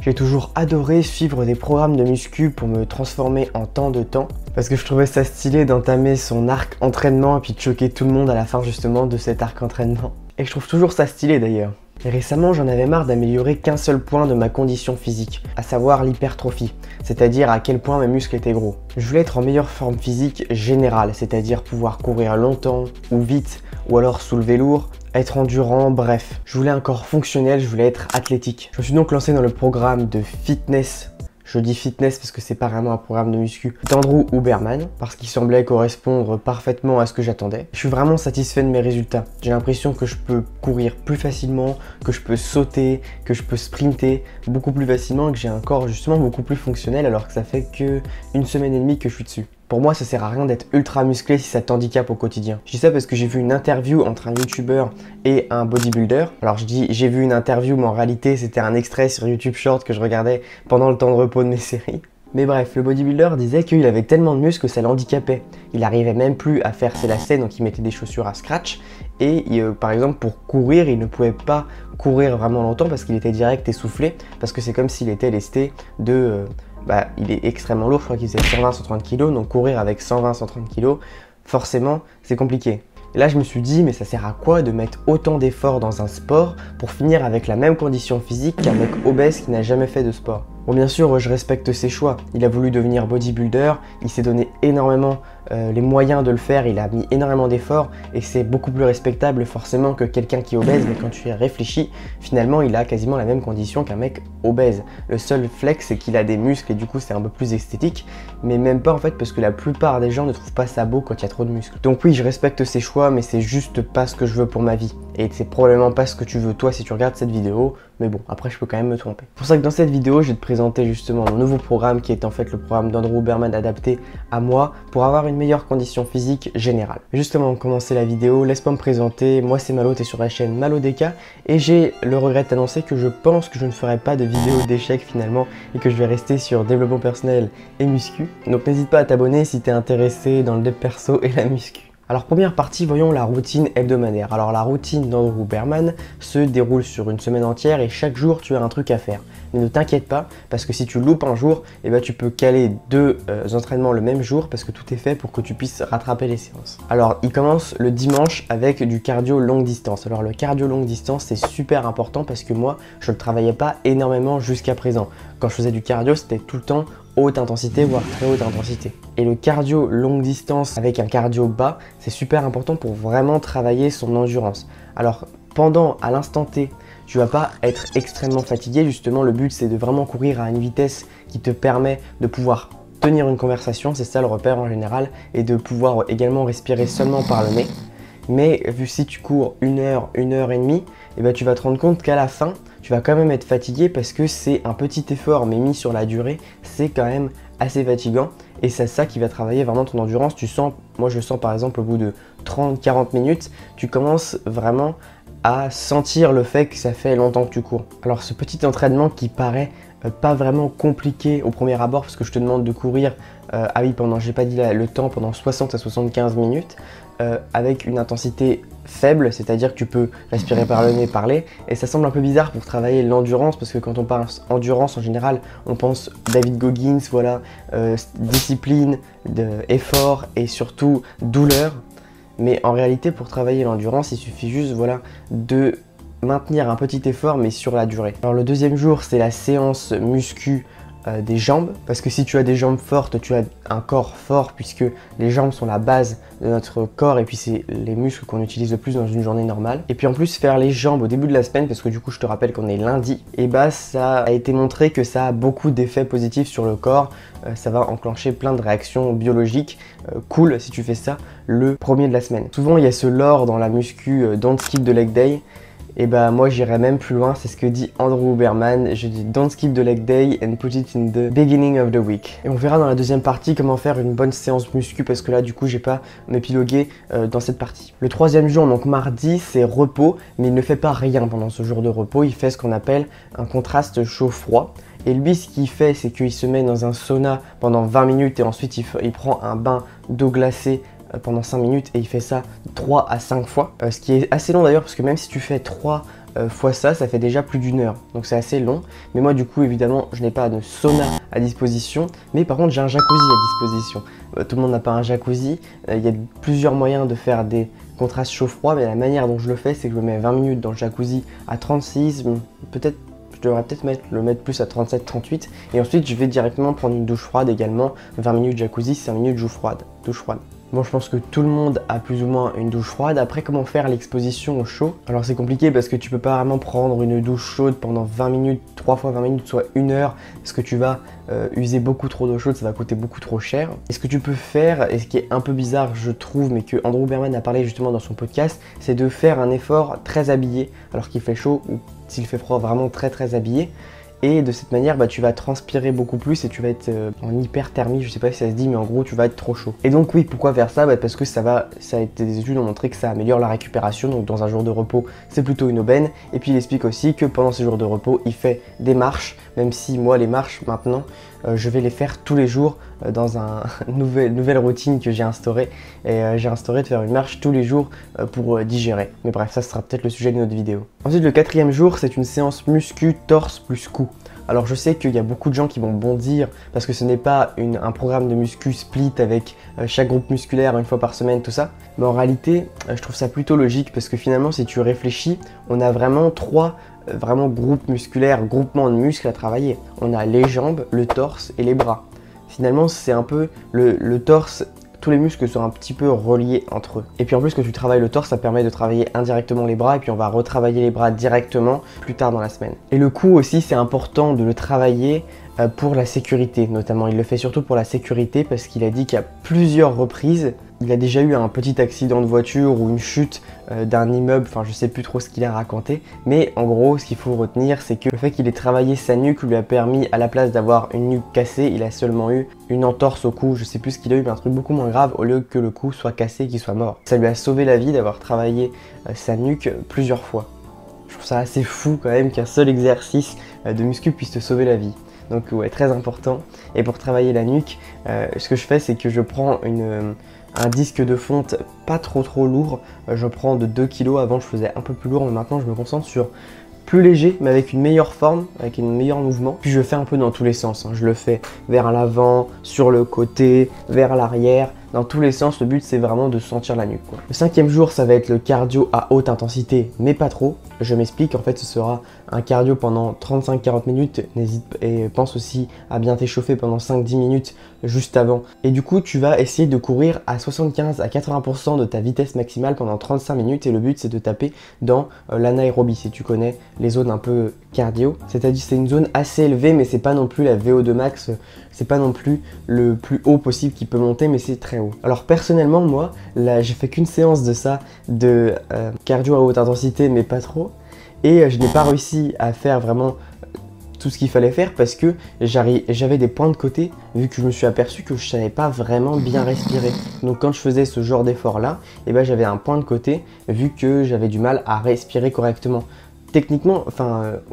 J'ai toujours adoré suivre des programmes de muscu pour me transformer en temps de temps, parce que je trouvais ça stylé d'entamer son arc entraînement et puis de choquer tout le monde à la fin justement de cet arc entraînement. Et je trouve toujours ça stylé d'ailleurs. Et récemment, j'en avais marre d'améliorer qu'un seul point de ma condition physique, à savoir l'hypertrophie, c'est-à-dire à quel point mes muscles étaient gros. Je voulais être en meilleure forme physique générale, c'est-à-dire pouvoir courir longtemps ou vite, ou alors soulever lourd, être endurant, bref. Je voulais un corps fonctionnel, je voulais être athlétique. Je me suis donc lancé dans le programme de fitness. Je dis fitness parce que c'est pas vraiment un programme de muscu d'Andrew Huberman, parce qu'il semblait correspondre parfaitement à ce que j'attendais. Je suis vraiment satisfait de mes résultats. J'ai l'impression que je peux courir plus facilement, que je peux sauter, que je peux sprinter beaucoup plus facilement et que j'ai un corps justement beaucoup plus fonctionnel alors que ça fait que une semaine et demie que je suis dessus. Pour moi, ça sert à rien d'être ultra musclé si ça t'handicape au quotidien. Je dis ça parce que j'ai vu une interview entre un youtubeur et un bodybuilder. Alors je dis j'ai vu une interview, mais en réalité c'était un extrait sur YouTube Short que je regardais pendant le temps de repos de mes séries. Mais bref, le bodybuilder disait qu'il avait tellement de muscles que ça l'handicapait. Il arrivait même plus à faire ses lacets, donc il mettait des chaussures à scratch. Et par exemple, pour courir, il ne pouvait pas courir vraiment longtemps parce qu'il était direct essoufflé, parce que c'est comme s'il était lesté de... il est extrêmement lourd, je crois qu'il faisait 120-130 kg, donc courir avec 120-130 kg, forcément, c'est compliqué. Et là, je me suis dit, mais ça sert à quoi de mettre autant d'efforts dans un sport pour finir avec la même condition physique qu'un mec obèse qui n'a jamais fait de sport? Bon, bien sûr, je respecte ses choix. Il a voulu devenir bodybuilder, il s'est donné énormément les moyens de le faire, il a mis énormément d'efforts et c'est beaucoup plus respectable forcément que quelqu'un qui est obèse, mais quand tu y réfléchis, finalement, il a quasiment la même condition qu'un mec obèse. Le seul flex, c'est qu'il a des muscles et du coup, c'est un peu plus esthétique, mais même pas en fait parce que la plupart des gens ne trouvent pas ça beau quand il y a trop de muscles. Donc oui, je respecte ses choix, mais c'est juste pas ce que je veux pour ma vie. Et c'est probablement pas ce que tu veux toi si tu regardes cette vidéo, mais bon, après je peux quand même me tromper. C'est pour ça que dans cette vidéo, je vais te présenter justement mon nouveau programme qui est en fait le programme d'Andrew Huberman adapté à moi pour avoir une meilleure condition physique générale. Justement, pour commencer la vidéo, laisse-moi me présenter. Moi c'est Malo, t'es sur la chaîne MaloDK et j'ai le regret d'annoncer que je pense que je ne ferai pas de vidéo d'échecs finalement et que je vais rester sur développement personnel et muscu. Donc n'hésite pas à t'abonner si t'es intéressé dans le dev perso et la muscu. Alors première partie, voyons la routine hebdomadaire. Alors la routine d'Andrew Huberman se déroule sur une semaine entière et chaque jour tu as un truc à faire. Mais ne t'inquiète pas parce que si tu loupes un jour, tu peux caler deux entraînements le même jour parce que tout est fait pour que tu puisses rattraper les séances. Alors il commence le dimanche avec du cardio longue distance. Alors le cardio longue distance c'est super important parce que moi je ne le travaillais pas énormément jusqu'à présent. Quand je faisais du cardio c'était tout le temps haute intensité voire très haute intensité. Et le cardio longue distance avec un cardio bas, c'est super important pour vraiment travailler son endurance. Alors à l'instant T, tu vas pas être extrêmement fatigué, justement le but c'est de vraiment courir à une vitesse qui te permet de pouvoir tenir une conversation, c'est ça le repère en général, et de pouvoir également respirer seulement par le nez. Mais vu si tu cours 1 heure, 1 heure et demie, tu vas te rendre compte qu'à la fin, tu vas quand même être fatigué parce que c'est un petit effort, mais mis sur la durée, c'est quand même assez fatigant. Et c'est ça qui va travailler vraiment ton endurance. Tu sens, moi je sens par exemple au bout de 30-40 minutes, tu commences vraiment à sentir le fait que ça fait longtemps que tu cours. Alors ce petit entraînement qui paraît pas vraiment compliqué au premier abord parce que je te demande de courir, j'ai pas dit le temps, pendant 60 à 75 minutes avec une intensité faible, c'est-à-dire que tu peux respirer par le nez, parler, et ça semble un peu bizarre pour travailler l'endurance parce que quand on parle endurance en général, on pense David Goggins, voilà, discipline, effort et surtout douleur. Mais en réalité, pour travailler l'endurance, il suffit juste de maintenir un petit effort mais sur la durée. Alors le deuxième jour, c'est la séance muscu des jambes, parce que si tu as des jambes fortes, tu as un corps fort puisque les jambes sont la base de notre corps et puis c'est les muscles qu'on utilise le plus dans une journée normale. Et puis en plus faire les jambes au début de la semaine, parce que du coup je te rappelle qu'on est lundi, et ça a été montré que ça a beaucoup d'effets positifs sur le corps, ça va enclencher plein de réactions biologiques cool si tu fais ça le premier de la semaine. Souvent il y a ce lore dans la muscu don't skip the leg day. Et moi j'irais même plus loin, c'est ce que dit Andrew Huberman, je dis don't skip the leg day and put it in the beginning of the week. Et on verra dans la deuxième partie comment faire une bonne séance muscu parce que là du coup j'ai pas m'épiloguer dans cette partie. Le troisième jour, donc mardi, c'est repos, mais il ne fait pas rien pendant ce jour de repos, il fait ce qu'on appelle un contraste chaud-froid. Et lui ce qu'il fait c'est qu'il se met dans un sauna pendant 20 minutes et ensuite il prend un bain d'eau glacée pendant 5 minutes et il fait ça 3 à 5 fois. Ce qui est assez long d'ailleurs parce que même si tu fais 3 fois ça fait déjà plus d'1 heure. Donc c'est assez long. Mais moi du coup évidemment je n'ai pas de sauna à disposition. Mais par contre j'ai un jacuzzi à disposition. Tout le monde n'a pas un jacuzzi. Il y a plusieurs moyens de faire des contrastes chaud-froid. Mais la manière dont je le fais c'est que je mets 20 minutes dans le jacuzzi à 36. Peut-être je devrais peut-être le mettre plus à 37-38. Et ensuite je vais directement prendre une douche froide également. 20 minutes jacuzzi, 5 minutes douche froide. Bon, je pense que tout le monde a plus ou moins une douche froide. Après, comment faire l'exposition au chaud? Alors c'est compliqué parce que tu peux pas vraiment prendre une douche chaude pendant 20 minutes, 3 fois 20 minutes, soit 1 heure, parce que tu vas user beaucoup trop d'eau chaude, ça va coûter beaucoup trop cher. Et ce que tu peux faire, et ce qui est un peu bizarre je trouve, mais que Andrew Huberman a parlé justement dans son podcast, c'est de faire un effort très habillé, alors qu'il fait chaud, ou s'il fait froid, vraiment très habillé. Et de cette manière, tu vas transpirer beaucoup plus et tu vas être en hyperthermie, je sais pas si ça se dit, mais en gros, tu vas être trop chaud. Et donc oui, pourquoi faire ça? Parce que ça a été des études ont montré que ça améliore la récupération, donc dans un jour de repos, c'est plutôt une aubaine. Et puis il explique aussi que pendant ces jours de repos, il fait des marches, même si moi, les marches, maintenant, je vais les faire tous les jours dans une nouvelle routine que j'ai instaurée. Et j'ai instauré de faire une marche tous les jours pour digérer. Mais bref, ça sera peut-être le sujet de notre vidéo. Ensuite, le 4e jour, c'est une séance muscu, torse plus cou. Alors je sais qu'il y a beaucoup de gens qui vont bondir parce que ce n'est pas un programme de muscu split avec chaque groupe musculaire une fois par semaine, tout ça. Mais en réalité, je trouve ça plutôt logique parce que finalement, si tu réfléchis, on a vraiment 3 groupes musculaires, groupements de muscles à travailler. On a les jambes, le torse et les bras. Finalement, c'est un peu le torse. Tous les muscles sont un petit peu reliés entre eux. Et puis en plus, quand tu travailles le torse, ça permet de travailler indirectement les bras et puis on va retravailler les bras directement plus tard dans la semaine. Et le cou aussi, c'est important de le travailler pour la sécurité notamment. Il le fait surtout pour la sécurité parce qu'il a dit qu'à plusieurs reprises, il a déjà eu un petit accident de voiture ou une chute d'un immeuble, enfin je sais plus trop ce qu'il a raconté, mais en gros ce qu'il faut retenir c'est que le fait qu'il ait travaillé sa nuque lui a permis, à la place d'avoir une nuque cassée, il a seulement eu une entorse au cou, je sais plus ce qu'il a eu, mais un truc beaucoup moins grave, au lieu que le cou soit cassé et qu'il soit mort. Ça lui a sauvé la vie d'avoir travaillé sa nuque plusieurs fois. Je trouve ça assez fou quand même qu'un seul exercice de muscu puisse te sauver la vie. Donc ouais, très important. Et pour travailler la nuque, ce que je fais c'est que je prends un disque de fonte pas trop lourd. Je prends de 2 kg, avant je faisais un peu plus lourd, mais maintenant je me concentre sur plus léger, mais avec une meilleure forme, avec un meilleur mouvement. Puis je fais un peu dans tous les sens, hein. Je le fais vers l'avant, sur le côté, vers l'arrière, dans tous les sens. Le but c'est vraiment de sentir la nuque, quoi. Le 5e jour, ça va être le cardio à haute intensité, mais pas trop. Je m'explique, en fait ce sera un cardio pendant 35-40 minutes, et pense aussi à bien t'échauffer pendant 5-10 minutes juste avant. Et du coup tu vas essayer de courir à 75 à 80% de ta vitesse maximale pendant 35 minutes et le but c'est de taper dans l'anaérobie, si tu connais les zones un peu cardio. C'est-à-dire c'est une zone assez élevée mais c'est pas non plus la VO2 max, c'est pas non plus le plus haut possible qui peut monter mais c'est très haut. Alors personnellement moi, là j'ai fait qu'une séance de ça, de cardio à haute intensité mais pas trop. Et je n'ai pas réussi à faire vraiment tout ce qu'il fallait faire parce que j'avais des points de côté vu que je me suis aperçu que je savais pas vraiment bien respirer. Donc quand je faisais ce genre d'effort là, j'avais un point de côté vu que j'avais du mal à respirer correctement. Techniquement,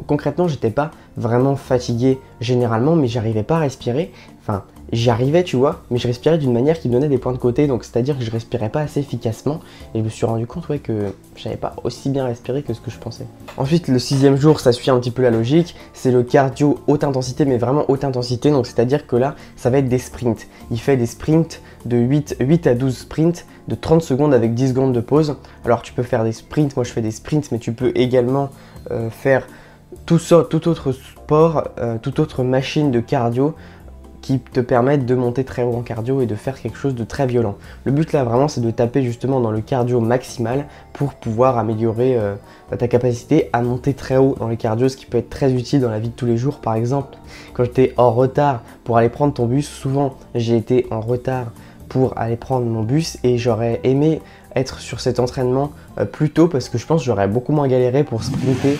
concrètement, j'étais pas vraiment fatigué généralement, mais j'arrivais pas à respirer. Enfin, j'y arrivais, tu vois, mais je respirais d'une manière qui me donnait des points de côté, donc c'est-à-dire que je respirais pas assez efficacement, et je me suis rendu compte que j'avais pas aussi bien respiré que ce que je pensais. Ensuite, le 6e jour, ça suit un petit peu la logique, c'est le cardio haute intensité, mais vraiment haute intensité, donc c'est-à-dire que là, ça va être des sprints. Il fait des sprints de 8 à 12 sprints de 30 secondes avec 10 secondes de pause. Alors tu peux faire des sprints, moi je fais des sprints, mais tu peux également faire tout autre sport, toute autre machine de cardio qui te permettent de monter très haut en cardio et de faire quelque chose de très violent. Le but là vraiment c'est de taper justement dans le cardio maximal pour pouvoir améliorer ta capacité à monter très haut dans les cardio, ce qui peut être très utile dans la vie de tous les jours. Par exemple, quand j'étais en retard pour aller prendre ton bus, souvent j'ai été en retard pour aller prendre mon bus et j'aurais aimé être sur cet entraînement plus tôt parce que je pense que j'aurais beaucoup moins galéré pour sprinter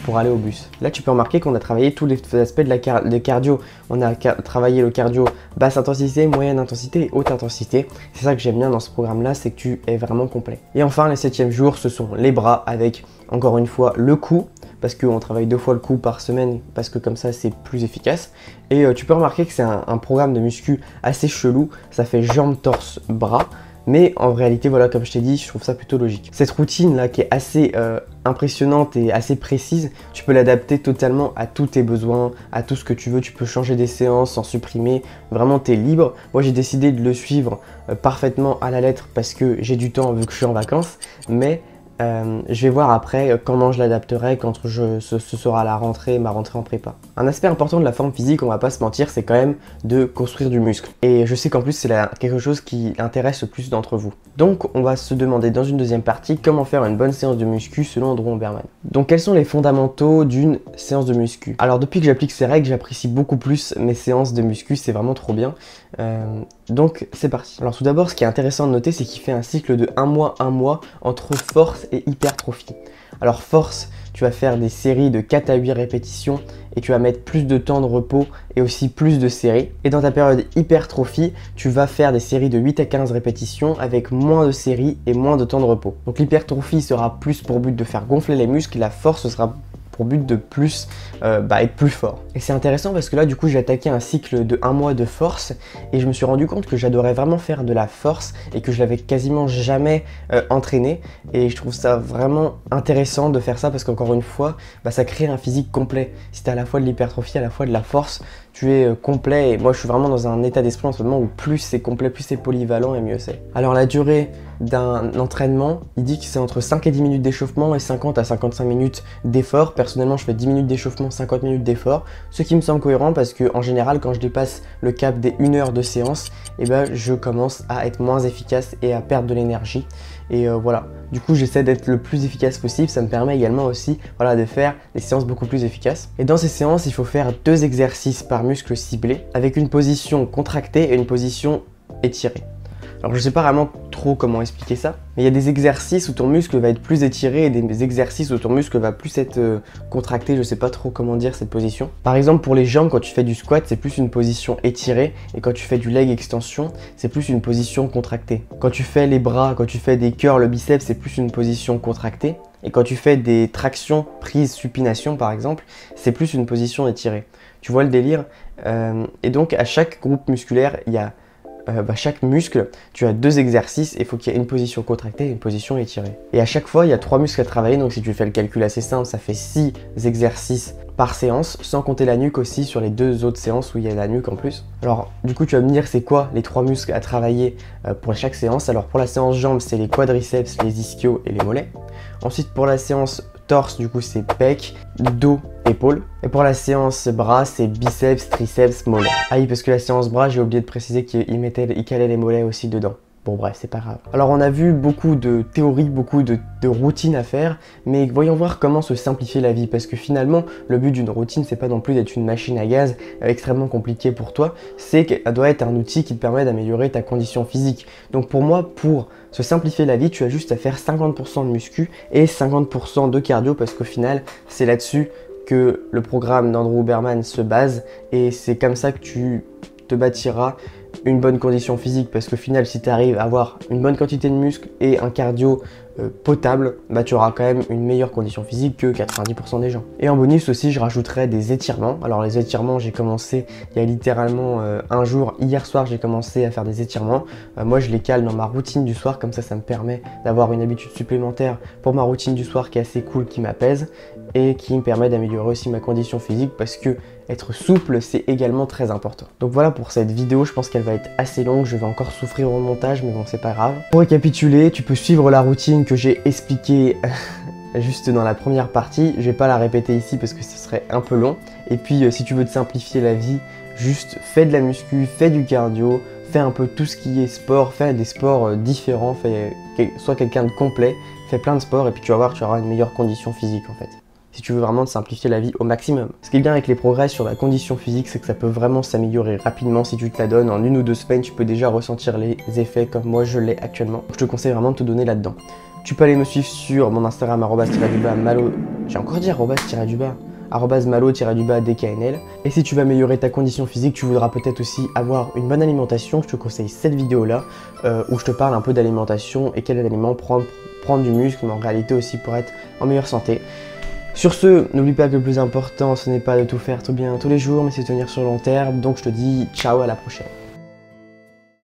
pour aller au bus. Là tu peux remarquer qu'on a travaillé tous les aspects de cardio. On a travaillé le cardio basse intensité, moyenne intensité et haute intensité. C'est ça que j'aime bien dans ce programme là, c'est que tu es vraiment complet. Et enfin le 7e jour, ce sont les bras avec encore une fois le cou, parce qu'on travaille 2 fois le cou par semaine parce que comme ça c'est plus efficace. Et tu peux remarquer que c'est un programme de muscu assez chelou, ça fait jambes, torse, bras. Mais en réalité, voilà, comme je t'ai dit, je trouve ça plutôt logique. Cette routine là qui est assez impressionnante et assez précise, tu peux l'adapter totalement à tous tes besoins, à tout ce que tu veux. Tu peux changer des séances, en supprimer, vraiment tu es libre. Moi j'ai décidé de le suivre parfaitement à la lettre parce que j'ai du temps vu que je suis en vacances, mais je vais voir après comment je l'adapterai quand ce sera la rentrée, ma rentrée en prépa. Un aspect important de la forme physique, on va pas se mentir, c'est quand même de construire du muscle. Et je sais qu'en plus c'est quelque chose qui intéresse le plus d'entre vous. Donc on va se demander dans une deuxième partie comment faire une bonne séance de muscu selon Andrew Huberman. Donc quels sont les fondamentaux d'une séance de muscu? Alors depuis que j'applique ces règles, j'apprécie beaucoup plus mes séances de muscu, c'est vraiment trop bien. Donc c'est parti. Alors tout d'abord, ce qui est intéressant de noter, c'est qu'il fait un cycle de 1 mois entre force et hypertrophie. Alors force, tu vas faire des séries de 4 à 8 répétitions et tu vas mettre plus de temps de repos et aussi plus de séries. Et dans ta période hypertrophie, tu vas faire des séries de 8 à 15 répétitions avec moins de séries et moins de temps de repos. Donc l'hypertrophie sera plus pour but de faire gonfler les muscles et la force sera pour but de plus être plus fort. Et c'est intéressant parce que là du coup j'ai attaqué un cycle de 1 mois de force et je me suis rendu compte que j'adorais vraiment faire de la force et que je l'avais quasiment jamais entraîné, et je trouve ça vraiment intéressant de faire ça parce qu'encore une fois ça crée un physique complet. Si tu as à la fois de l'hypertrophie, à la fois de la force, tu es complet, et moi je suis vraiment dans un état d'esprit en ce moment où plus c'est complet, plus c'est polyvalent et mieux c'est. Alors la durée d'un entraînement, il dit que c'est entre 5 et 10 minutes d'échauffement et 50 à 55 minutes d'effort. Personnellement je fais 10 minutes d'échauffement, 50 minutes d'effort, ce qui me semble cohérent parce que en général quand je dépasse le cap des 1 heure de séance, je commence à être moins efficace et à perdre de l'énergie. Et voilà, du coup j'essaie d'être le plus efficace possible. Ça me permet également aussi de faire des séances beaucoup plus efficaces. Et dans ces séances, il faut faire 2 exercices par muscle ciblé avec une position contractée et une position étirée. Alors je sais pas vraiment trop comment expliquer ça, mais il y a des exercices où ton muscle va être plus étiré et des exercices où ton muscle va plus être contracté. Je sais pas trop comment dire cette position. Par exemple pour les jambes, quand tu fais du squat, c'est plus une position étirée, et quand tu fais du leg extension, c'est plus une position contractée. Quand tu fais les bras, quand tu fais des curls, le biceps, c'est plus une position contractée. Et quand tu fais des tractions, prises, supination par exemple, c'est plus une position étirée. Tu vois le délire? Et donc à chaque groupe musculaire, il y a chaque muscle, tu as 2 exercices et il faut qu'il y ait une position contractée et une position étirée. Et à chaque fois, il y a 3 muscles à travailler, donc si tu fais le calcul assez simple, ça fait 6 exercices par séance, sans compter la nuque aussi sur les 2 autres séances où il y a la nuque en plus. Alors du coup, tu vas me dire c'est quoi les 3 muscles à travailler pour chaque séance. Alors pour la séance jambes, c'est les quadriceps, les ischios et les mollets. Ensuite pour la séance torse, du coup c'est pec, dos, épaules. Et pour la séance bras, c'est biceps, triceps, mollets. Ah oui, parce que la séance bras, j'ai oublié de préciser qu'il calait les mollets aussi dedans. Bon bref, c'est pas grave. Alors on a vu beaucoup de théories, beaucoup de routines à faire, mais voyons voir comment se simplifier la vie, parce que finalement, le but d'une routine, c'est pas non plus d'être une machine à gaz extrêmement compliquée pour toi, c'est qu'elle doit être un outil qui te permet d'améliorer ta condition physique. Donc pour moi, pour se simplifier la vie, tu as juste à faire 50% de muscu et 50% de cardio, parce qu'au final, c'est là-dessus que le programme d'Andrew Huberman se base, et c'est comme ça que tu te bâtiras une bonne condition physique, parce qu'au final si tu arrives à avoir une bonne quantité de muscles et un cardio potable, tu auras quand même une meilleure condition physique que 90% des gens. Et en bonus aussi, je rajouterai des étirements. Alors les étirements, j'ai commencé il y a littéralement un jour, hier soir j'ai commencé à faire des étirements. Moi je les cale dans ma routine du soir, comme ça me permet d'avoir une habitude supplémentaire pour ma routine du soir qui est assez cool, qui m'apaise et qui me permet d'améliorer aussi ma condition physique, parce que être souple, c'est également très important. Donc voilà pour cette vidéo, je pense qu'elle va être assez longue, je vais encore souffrir au montage, mais bon, c'est pas grave. Pour récapituler, tu peux suivre la routine que j'ai expliquée juste dans la première partie. Je vais pas la répéter ici parce que ce serait un peu long. Et puis si tu veux te simplifier la vie, juste fais de la muscu, fais du cardio, fais un peu tout ce qui est sport, fais des sports différents, sois quelqu'un de complet, fais plein de sports, et puis tu vas voir, tu auras une meilleure condition physique en fait. Si tu veux vraiment te simplifier la vie au maximum. Ce qui est bien avec les progrès sur la condition physique, c'est que ça peut vraiment s'améliorer rapidement. Si tu te la donnes en 1 ou 2 semaines, tu peux déjà ressentir les effets comme moi je l'ai actuellement. Je te conseille vraiment de te donner là-dedans. Tu peux aller me suivre sur mon Instagram @malo. J'ai encore dit @malo-DKNL. Et si tu veux améliorer ta condition physique, tu voudras peut-être aussi avoir une bonne alimentation, je te conseille cette vidéo là où je te parle un peu d'alimentation et quels aliments prendre du muscle, mais en réalité aussi pour être en meilleure santé. Sur ce, n'oublie pas que le plus important, ce n'est pas de tout faire tout bien tous les jours, mais c'est de tenir sur le long terme. Donc je te dis ciao, à la prochaine.